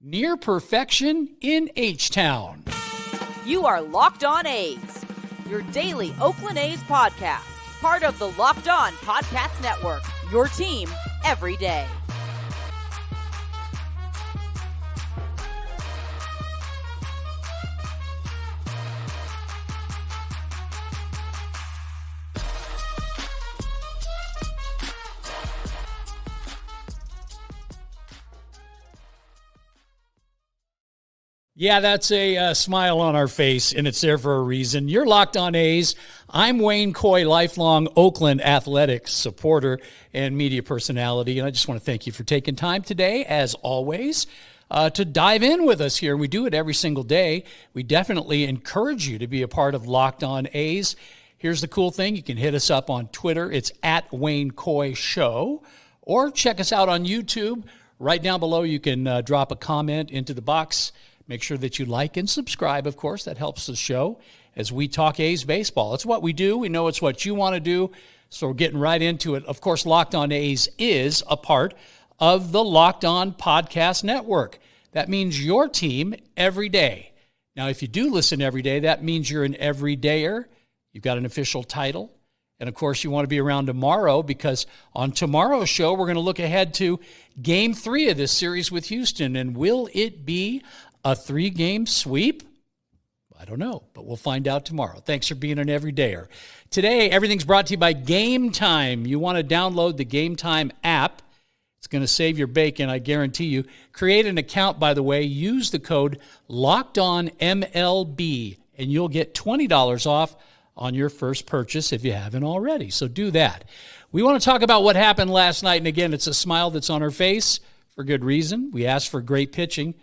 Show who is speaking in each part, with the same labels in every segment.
Speaker 1: near perfection in H-Town.
Speaker 2: You are Locked On A's, your daily Oakland A's podcast, part of the Locked On Podcast Network, your team every day.
Speaker 1: Yeah, that's a smile on our face, and it's there for a reason. You're Locked On A's. I'm Wayne Coy, lifelong Oakland Athletics supporter and media personality, and I just want to thank you for taking time today, as always, to dive in with us here. We do it every single day. We definitely encourage you to be a part of Locked On A's. Here's the cool thing. You can hit us up on Twitter. It's at Wayne Coy Show, or check us out on YouTube. Right down below, you can drop a comment into the box. Make sure that you like and subscribe, of course. That helps the show as we talk A's baseball. It's what we do. We know it's what you want to do, so we're getting right into it. Of course, Locked On A's is a part of the Locked On Podcast Network. That means your team every day. Now, if you do listen every day, that means you're an everydayer. You've got an official title. And, of course, you want to be around tomorrow because on tomorrow's show, we're going to look ahead to Game 3 of this series with Houston. And will it be a 3-game sweep? I don't know, but we'll find out tomorrow. Thanks for being an everydayer. Today, everything's brought to you by Game Time. You want to download the Game Time app. It's going to save your bacon, I guarantee you. Create an account, by the way. Use the code LOCKEDONMLB, and you'll get $20 off on your first purchase if you haven't already. So do that. We want to talk about what happened last night, and again, it's a smile that's on our face for good reason. We asked for great pitching.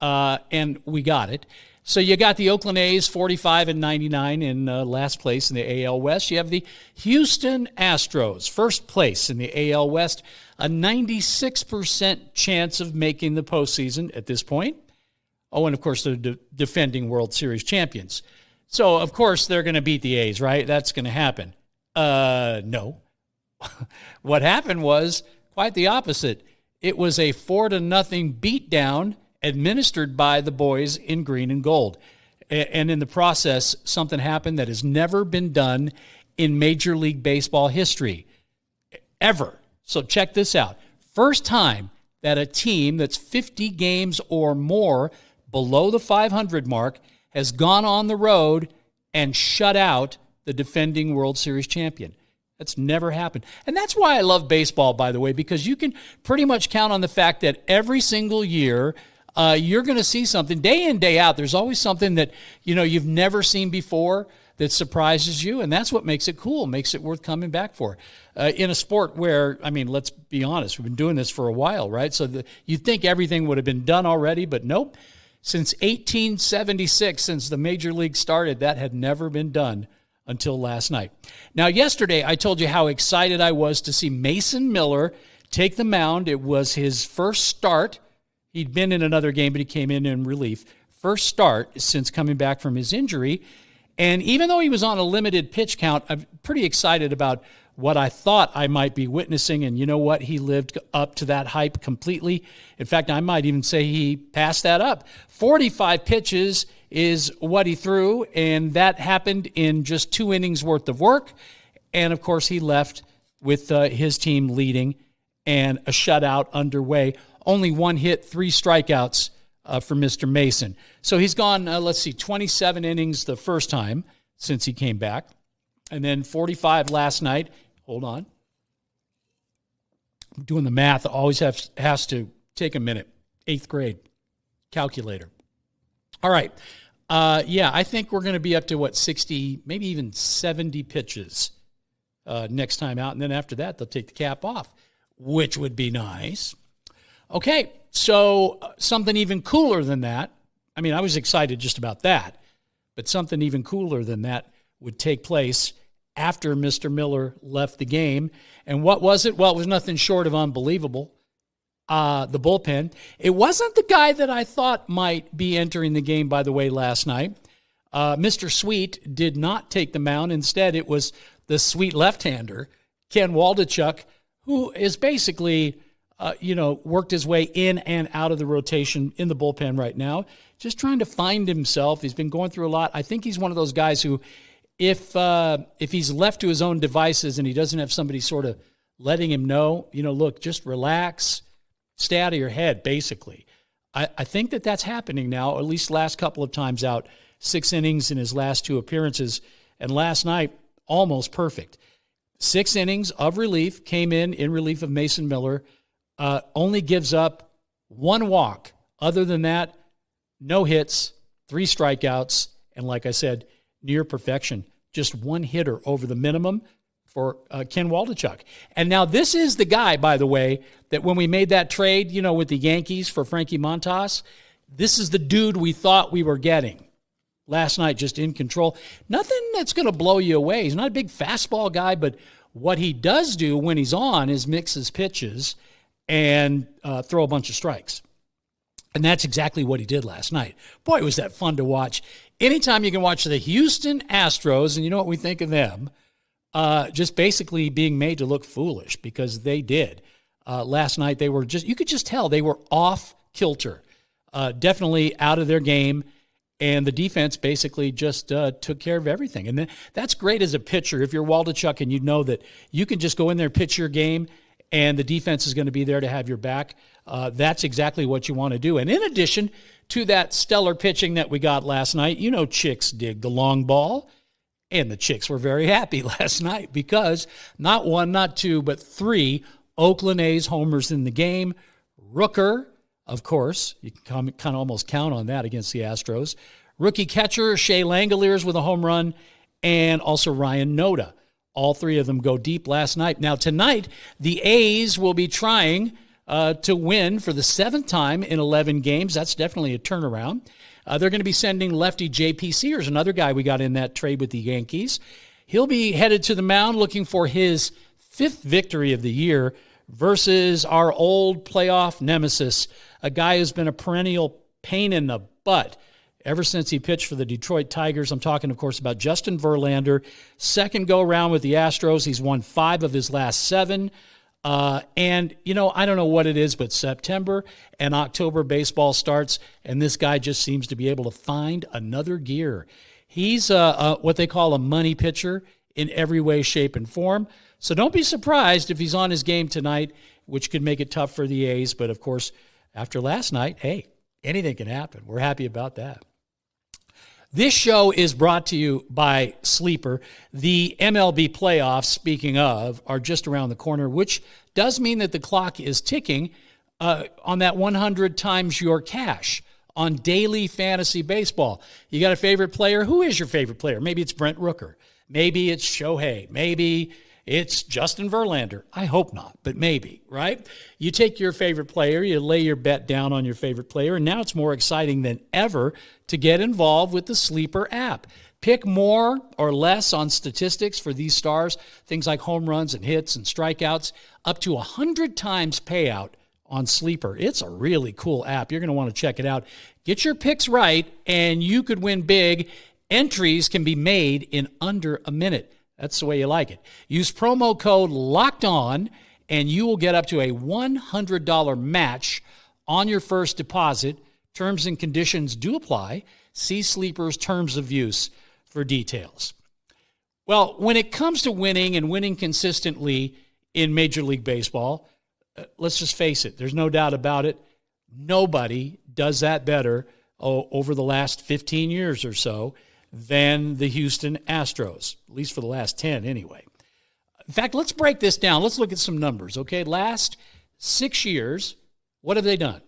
Speaker 1: And we got it. So you got the Oakland A's 45-99 in last place in the AL West. You have the Houston Astros first place in the AL West, a 96% chance of making the postseason at this point. Oh, and of course they're defending World Series champions. So of course they're going to beat the A's, right? That's going to happen. No. What happened was quite the opposite. It was a 4-0 beatdown administered by the boys in green and gold. And in the process, something happened that has never been done in Major League Baseball history, ever. So check this out. First time that a team that's 50 games or more below the 500 mark has gone on the road and shut out the defending World Series champion. That's never happened. And that's why I love baseball, by the way, because you can pretty much count on the fact that every single year you're going to see something day in, day out. There's always something that, you've never seen before that surprises you, and that's what makes it cool, makes it worth coming back for. In a sport where, let's be honest, we've been doing this for a while, right? So you'd think everything would have been done already, but nope. Since 1876, since the Major League started, that had never been done until last night. Now, yesterday, I told you how excited I was to see Mason Miller take the mound. It was his first start. He'd been in another game, but he came in relief. First start since coming back from his injury. And even though he was on a limited pitch count, I'm pretty excited about what I thought I might be witnessing. And you know what? He lived up to that hype completely. In fact, I might even say he passed that up. 45 pitches is what he threw, and that happened in just 2 innings worth of work. And, of course, he left with his team leading and a shutout underway. Only 1 hit, 3 strikeouts for Mr. Mason. So he's gone, 27 innings the first time since he came back. And then 45 last night. Hold on. I'm doing the math. Always has to take a minute. 8th grade. Calculator. All right. I think we're going to be up to, 60, maybe even 70 pitches next time out. And then after that, they'll take the cap off, which would be nice. Okay, so something even cooler than that. I was excited just about that, but something even cooler than that would take place after Mr. Miller left the game. And what was it? Well, it was nothing short of unbelievable. The bullpen. It wasn't the guy that I thought might be entering the game, by the way, last night. Mr. Sweet did not take the mound. Instead, it was the sweet left-hander, Ken Waldichuk, who is basically worked his way in and out of the rotation in the bullpen right now, just trying to find himself. He's been going through a lot. I think he's one of those guys who, if he's left to his own devices and he doesn't have somebody sort of letting him know, look, just relax, stay out of your head, basically. I think that's happening now, at least last couple of times out, 6 innings in his last 2 appearances. And last night, almost perfect. 6 innings of relief, came in relief of Mason Miller, only gives up 1 walk. Other than that, no hits, 3 strikeouts, and like I said, near perfection. Just 1 hitter over the minimum for Ken Waldichuk. And now this is the guy, by the way, that when we made that trade, with the Yankees for Frankie Montas, this is the dude we thought we were getting. Last night, just in control. Nothing that's going to blow you away. He's not a big fastball guy, but what he does do when he's on is mix his pitches and throw a bunch of strikes. And that's exactly what he did last night. Boy, was that fun to watch. Anytime you can watch the Houston Astros, and you know what we think of them, just basically being made to look foolish, because they did. Last night, they were you could just tell they were off kilter, definitely out of their game. And the defense basically just took care of everything. And that's great as a pitcher. If you're Waldichuk and you know that you can just go in there, pitch your game, and the defense is going to be there to have your back, that's exactly what you want to do. And in addition to that stellar pitching that we got last night, Chicks dig the long ball. And the Chicks were very happy last night because not 1, not 2, but 3 Oakland A's homers in the game. Rooker, of course, you can kind of almost count on that against the Astros. Rookie catcher Shea Langoliers with a home run, and also Ryan Noda. All 3 of them go deep last night. Now tonight, the A's will be trying to win for the 7th time in 11 games. That's definitely a turnaround. They're going to be sending lefty J.P. Sears, another guy we got in that trade with the Yankees. He'll be headed to the mound looking for his 5th victory of the year versus our old playoff nemesis, a guy who's been a perennial pain in the butt ever since he pitched for the Detroit Tigers. I'm talking, of course, about Justin Verlander. 2nd go-around with the Astros. He's won 5 of his last 7. And, I don't know what it is, but September and October baseball starts, and this guy just seems to be able to find another gear. He's what they call a money pitcher in every way, shape, and form. So don't be surprised if he's on his game tonight, which could make it tough for the A's. But, of course, after last night, hey, anything can happen. We're happy about that. This show is brought to you by Sleeper. The MLB playoffs, speaking of, are just around the corner, which does mean that the clock is ticking on that 100 times your cash on daily fantasy baseball. You got a favorite player? Who is your favorite player? Maybe it's Brent Rooker. Maybe it's Shohei. Maybe it's Justin Verlander. I hope not, but maybe, right? You take your favorite player, you lay your bet down on your favorite player, and now it's more exciting than ever to get involved with the Sleeper app. Pick more or less on statistics for these stars, things like home runs and hits and strikeouts, up to 100 times payout on Sleeper. It's a really cool app. You're going to want to check it out. Get your picks right, and you could win big. Entries can be made in under a minute. That's the way you like it. Use promo code LOCKEDON, and you will get up to a $100 match on your first deposit. Terms and conditions do apply. See Sleeper's terms of use for details. Well, when it comes to winning and winning consistently in Major League Baseball, let's just face it, there's no doubt about it. Nobody does that better over the last 15 years or so than the Houston Astros, at least for the last 10 anyway. In fact, let's break this down. Let's look at some numbers, okay? Last 6 years, what have they done?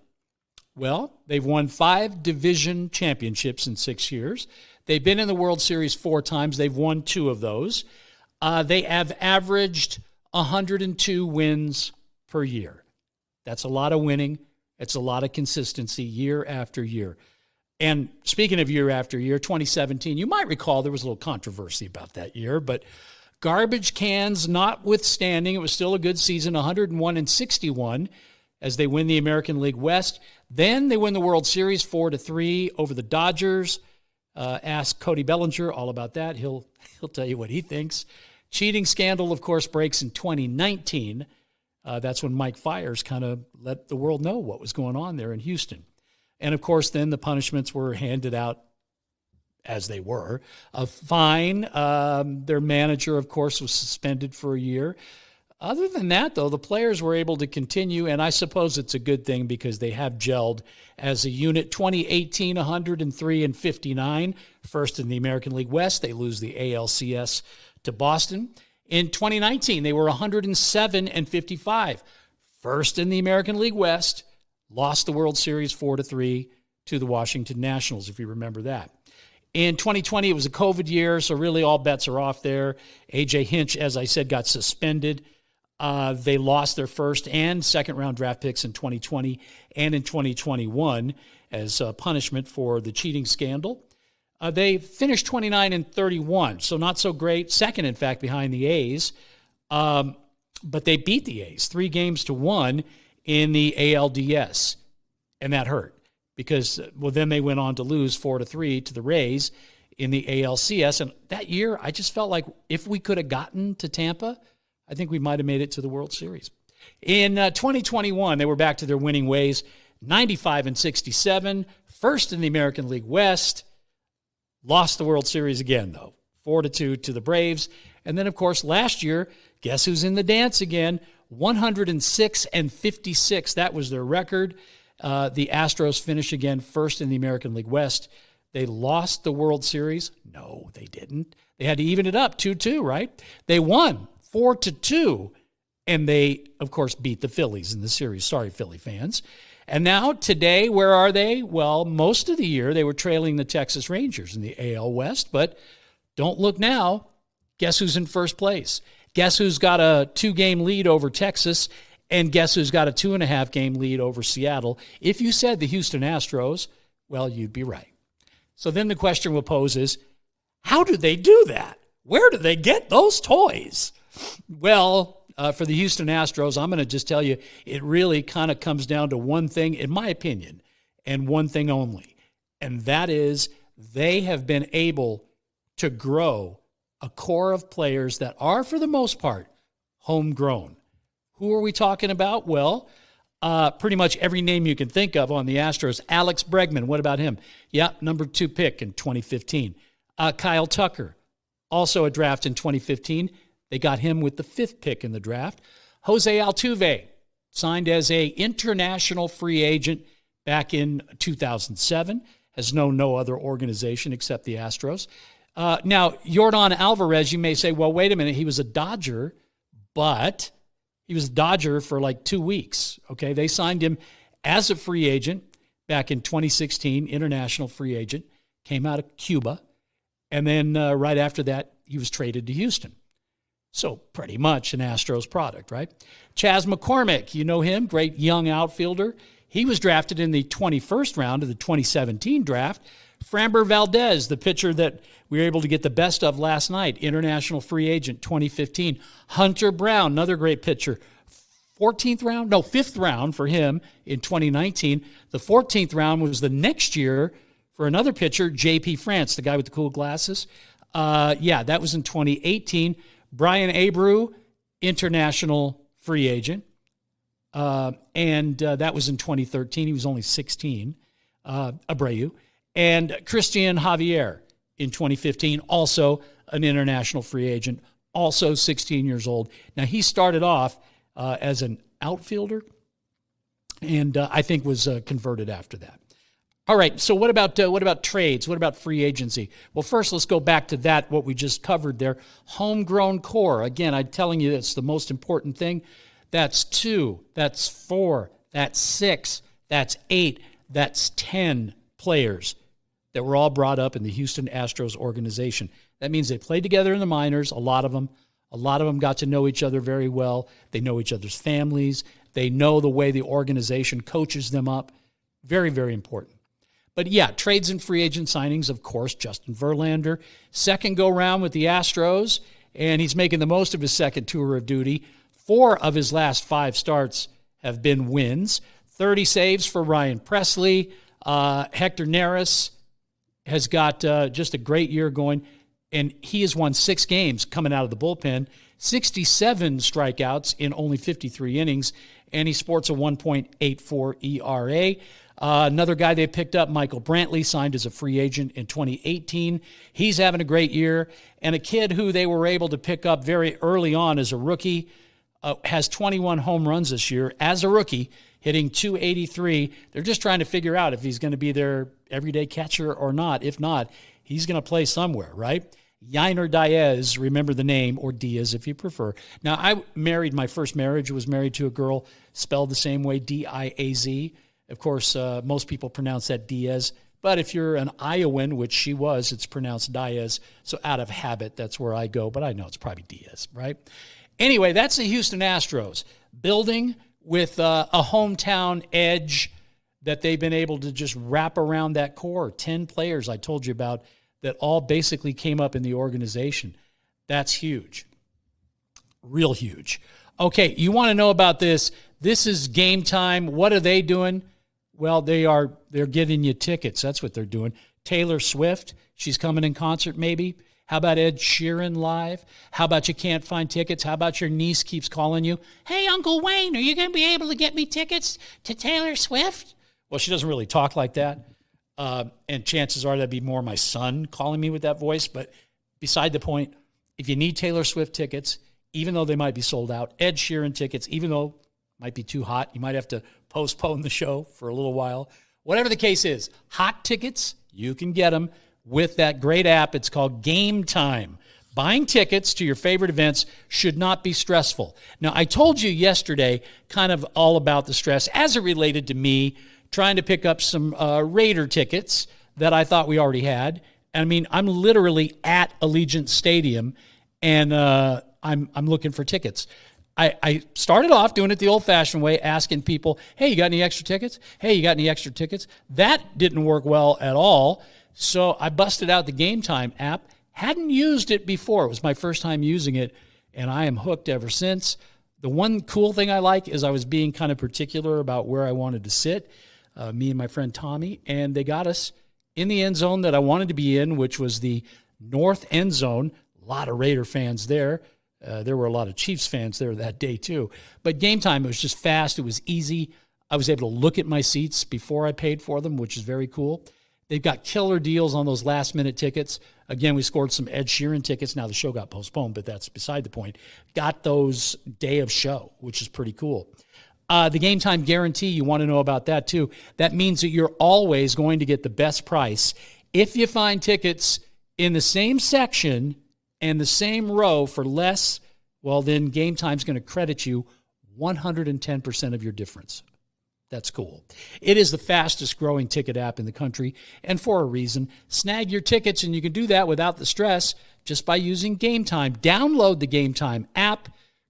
Speaker 1: Well, they've won 5 division championships in 6 years. They've been in the World Series 4 times. They've won 2 of those. They have averaged 102 wins per year. That's a lot of winning. It's a lot of consistency year after year. And speaking of year after year, 2017, you might recall there was a little controversy about that year, but garbage cans notwithstanding, it was still a good season, 101-61 as they win the American League West. Then they win the World Series 4-3 over the Dodgers. Ask Cody Bellinger all about that. He'll tell you what he thinks. Cheating scandal, of course, breaks in 2019. That's when Mike Fiers kind of let the world know what was going on there in Houston. And, of course, then the punishments were handed out as they were. A fine. Their manager, of course, was suspended for a year. Other than that, though, the players were able to continue, and I suppose it's a good thing because they have gelled as a unit. 2018, 103-59, first in the American League West. They lose the ALCS to Boston. In 2019, they were 107-55, first in the American League West. Lost the World Series 4-3 to the Washington Nationals, if you remember that. In 2020, it was a COVID year, so really all bets are off there. A.J. Hinch, as I said, got suspended. They lost their first and second-round draft picks in 2020 and in 2021 as a punishment for the cheating scandal. They finished 29-31, so not so great. Second, in fact, behind the A's. But they beat the A's 3-1 in the ALDS, and that hurt because, well, then they went on to lose 4-3 to the Rays in the ALCS. And that year, I just felt like if we could have gotten to Tampa, I think we might have made it to the World Series. In 2021, they were back to their winning ways, 95-67, first in the American League West. Lost the World Series again, though, 4-2 to the Braves. And then, of course, last year, guess who's in the dance again? 106-56. That was their record. The Astros finished again first in the American League West. They lost the World Series. No, they didn't. They had to even it up 2-2, right? They won 4-2, and they, of course, beat the Phillies in the series. Sorry, Philly fans. And now, today, where are they? Well, most of the year, they were trailing the Texas Rangers in the AL West, but don't look now. Guess who's in first place? Guess who's got a 2-game lead over Texas, and guess who's got a 2.5-game lead over Seattle? If you said the Houston Astros, well, you'd be right. So then the question we'll pose is, how do they do that? Where do they get those toys? Well, for the Houston Astros, I'm going to just tell you, it really kind of comes down to one thing, in my opinion, and one thing only, and that is they have been able to grow a core of players that are, for the most part, homegrown. Who are we talking about? Well, pretty much every name you can think of on the Astros. Alex Bregman, what about him? Yeah, number 2 pick in 2015. Kyle Tucker, also a draft in 2015. They got him with the 5th pick in the draft. Jose Altuve, signed as an international free agent back in 2007, has known no other organization except the Astros. Now, Yordan Alvarez, you may say, well, wait a minute, he was a Dodger, but he was a Dodger for like 2 weeks, okay? They signed him as a free agent back in 2016, international free agent, came out of Cuba, and then right after that, he was traded to Houston. So pretty much an Astros product, right? Chas McCormick, you know him, great young outfielder. He was drafted in the 21st round of the 2017 draft. Framber Valdez, the pitcher that we were able to get the best of last night, international free agent, 2015. Hunter Brown, another great pitcher, 5th round for him in 2019. The 14th round was the next year for another pitcher, J.P. France, the guy with the cool glasses. That was in 2018. Brian Abreu, international free agent, and that was in 2013. He was only 16, Abreu. And Christian Javier in 2015, also an international free agent, also 16 years old. Now, he started off as an outfielder and I think was converted after that. All right, so what about trades? What about free agency? Well, first, let's go back to that, what we just covered there. Homegrown core. Again, I'm telling you that's the most important thing. That's 2, that's 4, that's 6, that's 8, that's 10 players that were all brought up in the Houston Astros organization. That means they played together in the minors, a lot of them. A lot of them got to know each other very well. They know each other's families. They know the way the organization coaches them up. Very, very important. But yeah, trades and free agent signings, of course, Justin Verlander. Second go-round with the Astros, and he's making the most of his second tour of duty. 4 of his last 5 starts have been wins. 30 saves for Ryan Presley. Hector Neris has got just a great year going, and he has won 6 games coming out of the bullpen 67 strikeouts in only 53 innings, and he sports a 1.84 ERA. Another guy they picked up, Michael Brantley, signed as a free agent in 2018. He's having a great year. And a kid who they were able to pick up very early on as a rookie has 21 home runs this year as a rookie, hitting .283. They're just trying to figure out if he's going to be their everyday catcher or not. If not, he's going to play somewhere, right? Yainer Diaz, remember the name, or Diaz if you prefer. Now, my first marriage was married to a girl spelled the same way, D-I-A-Z. Of course, most people pronounce that Diaz. But if you're an Iowan, which she was, it's pronounced Diaz. So out of habit, that's where I go. But I know it's probably Diaz, right? Anyway, that's the Houston Astros. Building with a hometown edge that they've been able to just wrap around that core. 10 players I told you about that all basically came up in the organization. That's huge. Real huge. Okay, you want to know about this. This is Game Time. What are they doing? Well, they're giving you tickets. That's what they're doing. Taylor Swift, she's coming in concert maybe. How about Ed Sheeran live? How about you can't find tickets? How about your niece keeps calling you, hey, Uncle Wayne, are you going to be able to get me tickets to Taylor Swift? Well, she doesn't really talk like that. And chances are that'd be more my son calling me with that voice. But beside the point, if you need Taylor Swift tickets, even though they might be sold out, Ed Sheeran tickets, even though it might be too hot, you might have to postpone the show for a little while. Whatever the case is, hot tickets, you can get them with that great app. It's called Game Time. Buying tickets to your favorite events should not be stressful. Now, I told you yesterday kind of all about the stress as it related to me trying to pick up some Raider tickets that I thought we already had. I mean, I'm literally at Allegiant Stadium, and I'm looking for tickets. I started off doing it the old-fashioned way, asking people, hey, you got any extra tickets? Hey, you got any extra tickets? That didn't work well at all, so I busted out the Game Time app. Hadn't used it before. It was my first time using it, and I am hooked ever since. The one cool thing I like is I was being kind of particular about where I wanted to sit, me and my friend Tommy, and they got us in the end zone that I wanted to be in, which was the north end zone. A lot of Raider fans there. There were a lot of Chiefs fans there that day too. But Game Time, it was just fast. It was easy. I was able to look at my seats before I paid for them, which is very cool. They've got killer deals on those last-minute tickets. Again, we scored some Ed Sheeran tickets. Now the show got postponed, but that's beside the point. Got those day of show, which is pretty cool. The Game Time guarantee, you want to know about that too. That means that you're always going to get the best price. If you find tickets in the same section and the same row for less, well, then Game Time's going to credit you 110% of your difference. That's cool. It is the fastest growing ticket app in the country, and for a reason. Snag your tickets, and you can do that without the stress just by using Game Time. Download the Game Time app,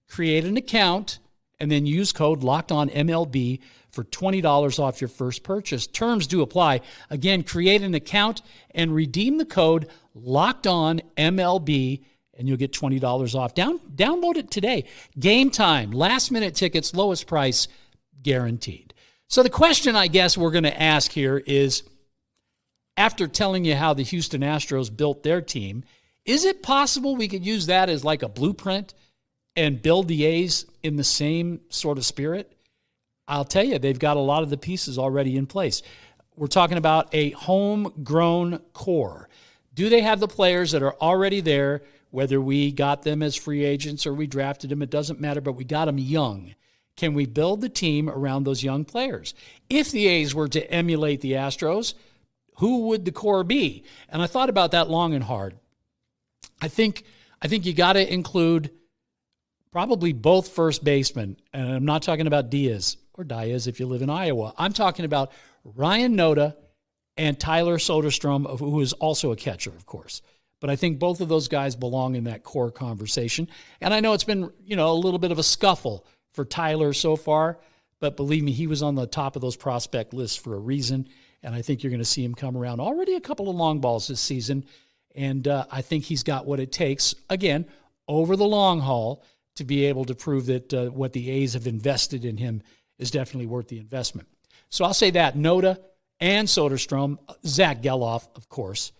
Speaker 1: create an account, and then use code LOCKEDONMLB for $20 off your first purchase. Terms do apply. Again, create an account and redeem the code LOCKEDONMLB, and you'll get $20 off. Download it today. Game Time, last-minute tickets, lowest price, guaranteed. So the question I guess we're going to ask here is, after telling you how the Houston Astros built their team, is it possible we could use that as like a blueprint and build the A's in the same sort of spirit? I'll tell you, they've got a lot of the pieces already in place. We're talking about a homegrown core. Do they have the players that are already there, whether we got them as free agents or we drafted them, it doesn't matter, but we got them young. Can we build the team around those young players? If the A's were to emulate the Astros, who would the core be? And I thought about that long and hard. I think you got to include probably both first basemen. And I'm not talking about Diaz or Diaz if you live in Iowa. I'm talking about Ryan Noda and Tyler Soderstrom, who is also a catcher, of course. But I think both of those guys belong in that core conversation. And I know it's been, a little bit of a scuffle for Tyler so far, but believe me, he was on the top of those prospect lists for a reason, and I think you're going to see him come around. Already a couple of long balls this season, and I think he's got what it takes, again, over the long haul, to be able to prove that what the A's have invested in him is definitely worth the investment. So I'll say that, Noda and Soderstrom, Zach Geloff, of course.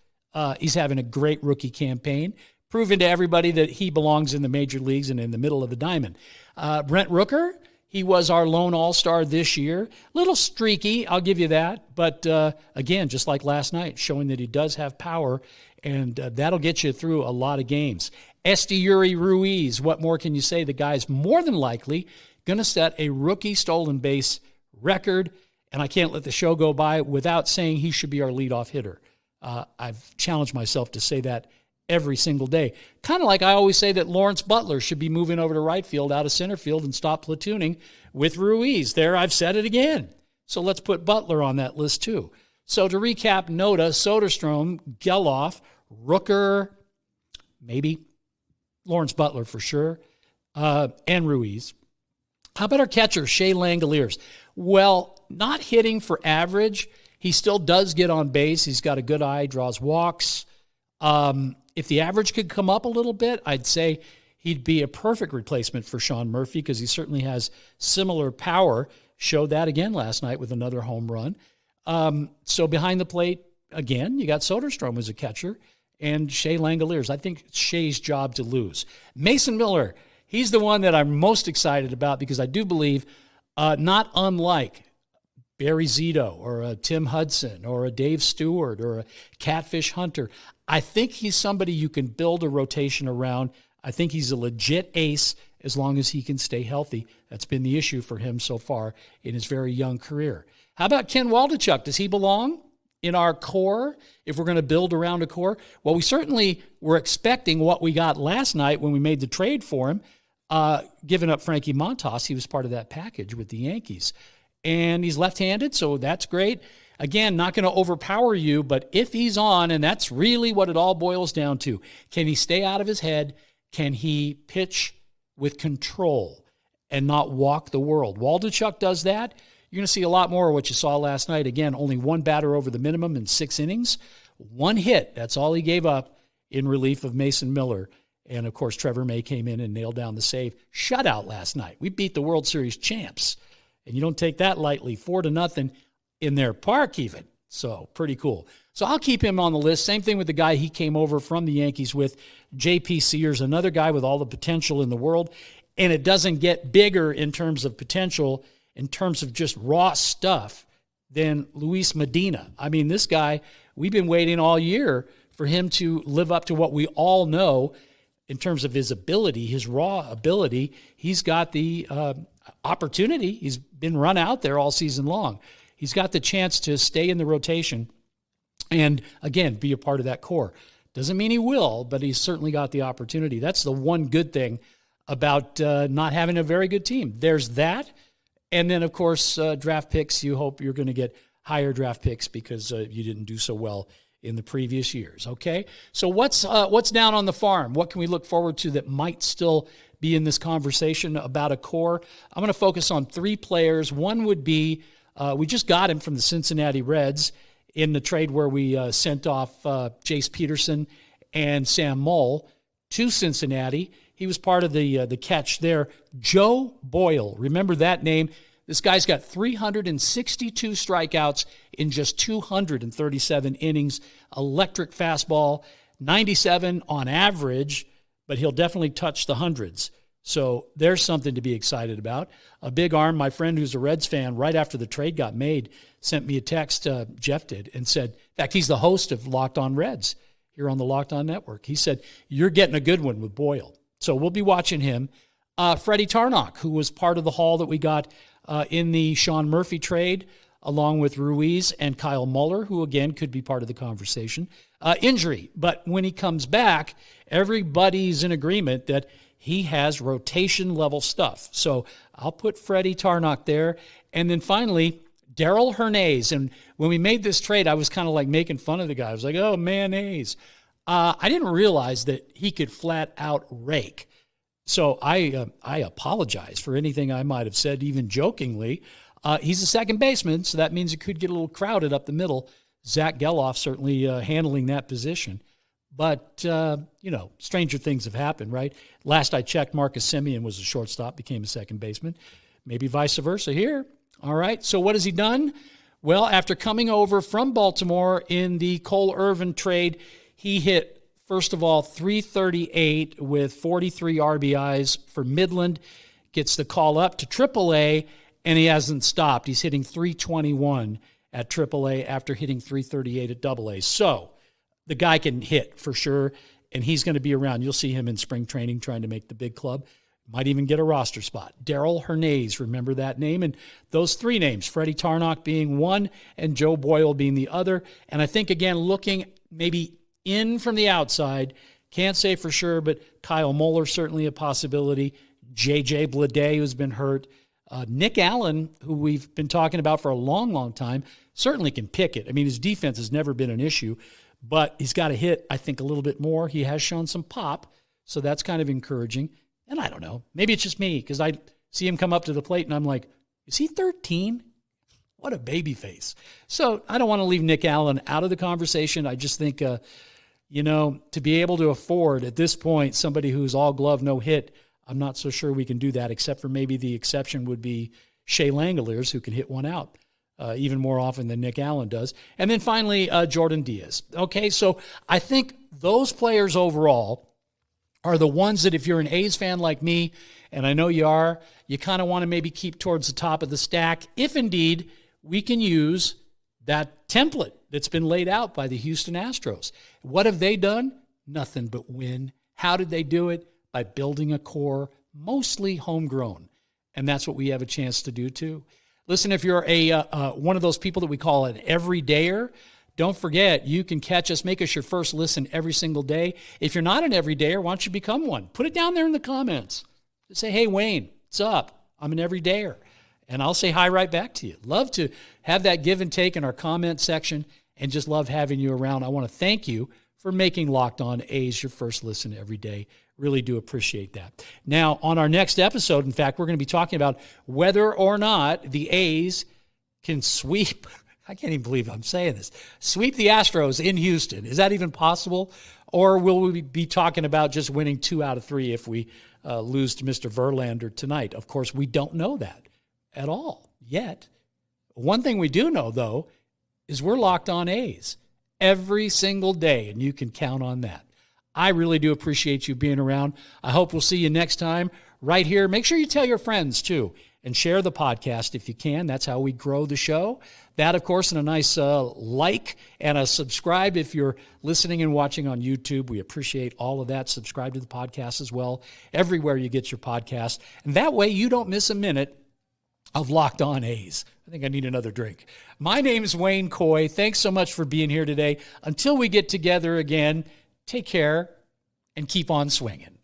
Speaker 1: He's having a great rookie campaign. proven to everybody that he belongs in the major leagues and in the middle of the diamond. Brent Rooker, he was our lone all-star this year. Little streaky, I'll give you that. But again, just like last night, showing that he does have power, and that'll get you through a lot of games. Esty Ruiz, what more can you say? The guy's more than likely going to set a rookie stolen base record, and I can't let the show go by without saying he should be our leadoff hitter. I've challenged myself to say that every single day. Kind of like I always say that Lawrence Butler should be moving over to right field out of center field and stop platooning with Ruiz. There, I've said it again. So let's put Butler on that list too. So to recap, Noda, Soderstrom, Geloff, Rooker, maybe Lawrence Butler for sure, and Ruiz. How about our catcher, Shea Langoliers? Well, not hitting for average. He still does get on base. He's got a good eye, draws walks. If the average could come up a little bit, I'd say he'd be a perfect replacement for Sean Murphy because he certainly has similar power. Showed that again last night with another home run. So behind the plate, again, you got Soderstrom as a catcher and Shea Langoliers. I think it's Shea's job to lose. Mason Miller, he's the one that I'm most excited about because I do believe, not unlike Barry Zito or a Tim Hudson or a Dave Stewart or a Catfish Hunter, I think he's somebody you can build a rotation around. I think he's a legit ace as long as he can stay healthy. That's been the issue for him so far in his very young career. How about Ken Waldichuk? Does he belong in our core if we're going to build around a core? Well, we certainly were expecting what we got last night when we made the trade for him, giving up Frankie Montas. He was part of that package with the Yankees. And he's left-handed, so that's great. Again, not going to overpower you, but if he's on, and that's really what it all boils down to, can he stay out of his head? Can he pitch with control and not walk the world? Waldichuk does that. You're going to see a lot more of what you saw last night. Again, only one batter over the minimum in 6 innings. 1 hit, that's all he gave up in relief of Mason Miller. And, of course, Trevor May came in and nailed down the save. Shutout last night. We beat the World Series champs. And you don't take that lightly, 4-0 in their park even. So pretty cool. So I'll keep him on the list. Same thing with the guy he came over from the Yankees with, J.P. Sears, another guy with all the potential in the world. And it doesn't get bigger in terms of potential, in terms of just raw stuff, than Luis Medina. I mean, this guy, we've been waiting all year for him to live up to what we all know in terms of his ability, his raw ability. He's got the opportunity. He's been run out there all season long. He's got the chance to stay in the rotation and, again, be a part of that core. Doesn't mean he will, but he's certainly got the opportunity. That's the one good thing about not having a very good team. There's that. And then, of course, draft picks. You hope you're going to get higher draft picks because you didn't do so well in the previous years, okay? So what's down on the farm? What can we look forward to that might still be in this conversation about a core? I'm going to focus on 3 players. One would be, we just got him from the Cincinnati Reds in the trade where we sent off Jace Peterson and Sam Moll to Cincinnati. He was part of the catch there. Joe Boyle, remember that name? This guy's got 362 strikeouts in just 237 innings. Electric fastball, 97 on average, but he'll definitely touch the hundreds. So there's something to be excited about. A big arm, my friend who's a Reds fan, right after the trade got made, sent me a text, Jeff did, and said, in fact, he's the host of Locked On Reds here on the Locked On Network. He said, you're getting a good one with Boyle. So we'll be watching him. Freddie Tarnok, who was part of the haul that we got in the Sean Murphy trade, along with Ruiz and Kyle Muller, who, again, could be part of the conversation. Injury, but when he comes back, everybody's in agreement that he has rotation-level stuff. So I'll put Freddie Tarnok there. And then finally, Darrell Hernandez. And when we made this trade, I was kind of like making fun of the guy. I was like, oh, mayonnaise. I didn't realize that he could flat-out rake. So I apologize for anything I might have said, even jokingly. He's a second baseman, so that means it could get a little crowded up the middle. Zach Geloff certainly handling that position. But, stranger things have happened, right? Last I checked, Marcus Semien was a shortstop, became a second baseman. Maybe vice versa here. All right, so what has he done? Well, after coming over from Baltimore in the Cole Irvin trade, he hit First of all, 338 with 43 RBIs for Midland. Gets the call up to AAA, and he hasn't stopped. He's hitting 321 at AAA after hitting 338 at AA. So the guy can hit for sure, and he's going to be around. You'll see him in spring training trying to make the big club. Might even get a roster spot. Darryl Hernandez, remember that name? And those three names, Freddie Tarnock being one and Joe Boyle being the other. And I think, again, looking maybe in from the outside, can't say for sure, but Kyle Moeller certainly a possibility. J.J. Bleday, who's been hurt. Nick Allen, who we've been talking about for a long, long time, certainly can pick it. I mean, his defense has never been an issue, but he's got to hit, I think, a little bit more. He has shown some pop, so that's kind of encouraging. And I don't know, maybe it's just me because I see him come up to the plate and I'm like, is he 13? What a baby face. So I don't want to leave Nick Allen out of the conversation. I just think, to be able to afford at this point somebody who's all glove, no hit, I'm not so sure we can do that, except for maybe the exception would be Shea Langoliers, who can hit one out even more often than Nick Allen does. And then finally, Jordan Diaz. Okay, so I think those players overall are the ones that if you're an A's fan like me, and I know you are, you kind of want to maybe keep towards the top of the stack, if indeed we can use that template that's been laid out by the Houston Astros. What have they done? Nothing but win. How did they do it? By building a core, mostly homegrown. And that's what we have a chance to do too. Listen, if you're one of those people that we call an everydayer, don't forget, you can catch us, make us your first listen every single day. If you're not an everydayer, why don't you become one? Put it down there in the comments. Just say, hey, Wayne, what's up? I'm an everydayer. And I'll say hi right back to you. Love to have that give and take in our comment section and just love having you around. I want to thank you for making Locked On A's your first listen every day. Really do appreciate that. Now, on our next episode, in fact, we're going to be talking about whether or not the A's can sweep – I can't even believe I'm saying this. Sweep the Astros in Houston. Is that even possible? Or will we be talking about just winning 2 out of 3 if we lose to Mr. Verlander tonight? Of course, we don't know that at all yet. One thing we do know, though, is we're Locked On A's every single day, and you can count on that. I really do appreciate you being around. I hope we'll see you next time right here. Make sure you tell your friends, too, and share the podcast if you can. That's how we grow the show. That, of course, and a nice like and a subscribe if you're listening and watching on YouTube. We appreciate all of that. Subscribe to the podcast as well, everywhere you get your podcast. And that way you don't miss a minute of Locked On A's. I think I need another drink. My name is Wayne Coy. Thanks so much for being here today. Until we get together again, take care and keep on swinging.